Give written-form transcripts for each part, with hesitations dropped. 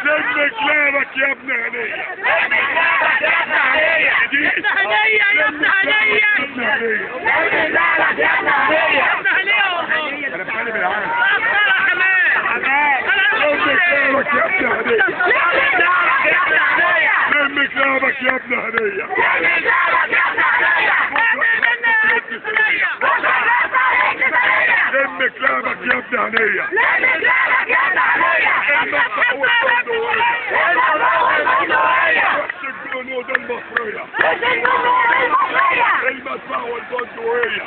لم كلامك يا ابن هنية. لم كلامك يا ابن هنية. ابن هنية يا ابن هنية. ابن هنية. لم كلامك يا ابن هنية. ابن هنية. انا بتكلم بالعالم. لم كلامك يا ابن هنية. لم كلامك يا ابن هنية. لم كلامك يا ابن هنية. لم كلامك يا ابن هنية. الجنود المصرية. المدفع والبندقية.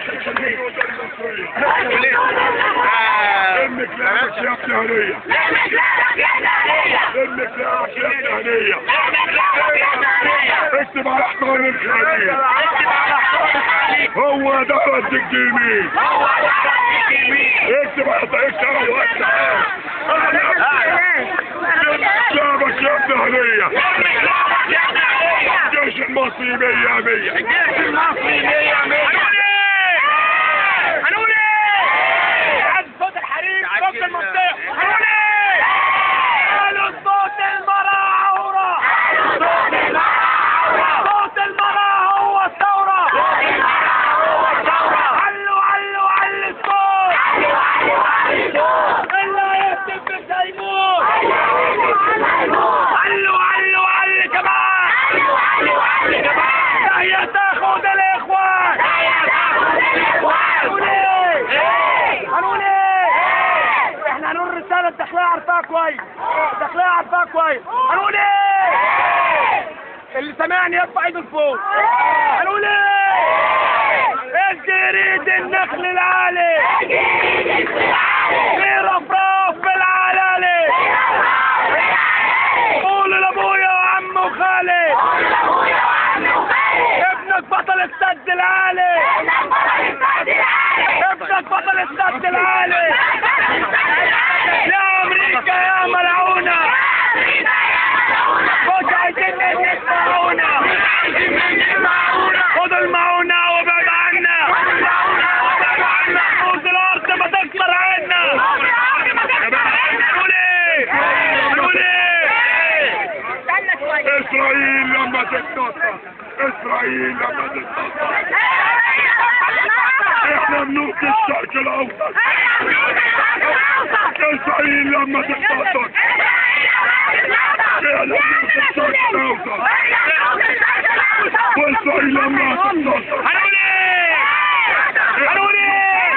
الجنود المصرية. لم كلامك يا ابن هنية. لم كلامك يا ابن هنية. اكتب على احضان الخليل. هو ده رد الجميل. اكتب على كلامك يا ابن هنية. الجيش المصري 100 الجيش المصري 100 هنقول ايه؟ عند صوت الحريم صوت المنطقة هنقول ايه؟ قالوا صوت المرأة عورة. صوت المرأة هو الثورة. علوا علوا علوا الصوت. اللي يكتب مش هيموت. علوا علوا علوا كمان. هي تاخد الاخوان. هنقول ايه؟ هنقول ايه؟ احنا هنقول رسالة الداخلية عارفاها كويس. الداخلية عارفاها كويس. هنقول ايه؟ اللي سامعني يرفع ايده لفوق. هنقول ايه؟ الجريد النخل العالي. في رفراف بالعلالي. قولوا لابويا وعم وخالي. ابنك بطل السد العالي. ابنك بطل السد العالي. يا امريكا يا ملعونة. مش عايزين تسمعونا. خدوا المعونة وابعد عنا. خد الارض ما تكسر عنا. هنقول ايه؟ هنقول ايه؟ اسرائيل لما تتنطط. اسرائيل لما تتنطط. احنا ملوك الشرق الاوسط. اسرائيل لما تتنطط. احنا ملوك الشرق الاوسط. واسرائيل لما تتنطط. هنقول ايه؟ هنقول ايه؟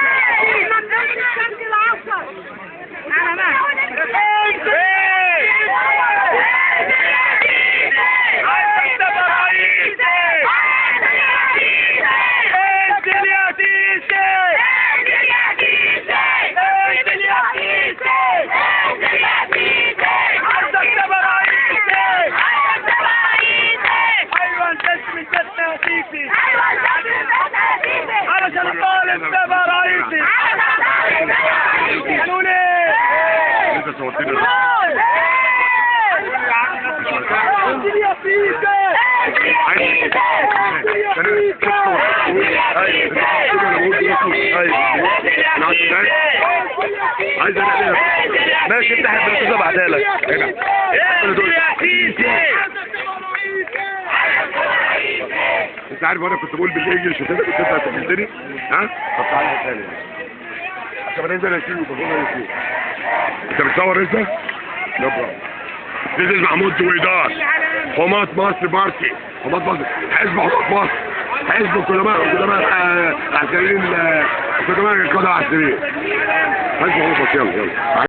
علشان طالب تبع رئيسي. قالوا لي انت صورتني انزل يا سيدي. عايز انا ماشي افتح البلوتوث ابعتها لك هنا. انت عارف وانا كنت بقول بالانجلش وكده كنت انت هتفهمني ها؟ طب تعالى تاني عشان ننزل نشيل وتقولنا نشيل. انت بتصور لسه؟ لا برافو. This is محمود دويدار. حماة مصر بارتي. حماة مصر. حزب حماة مصر. حزب قدماء عسكريين قدماء القادة العسكريين. حزب حماة مصر. يلا يلا.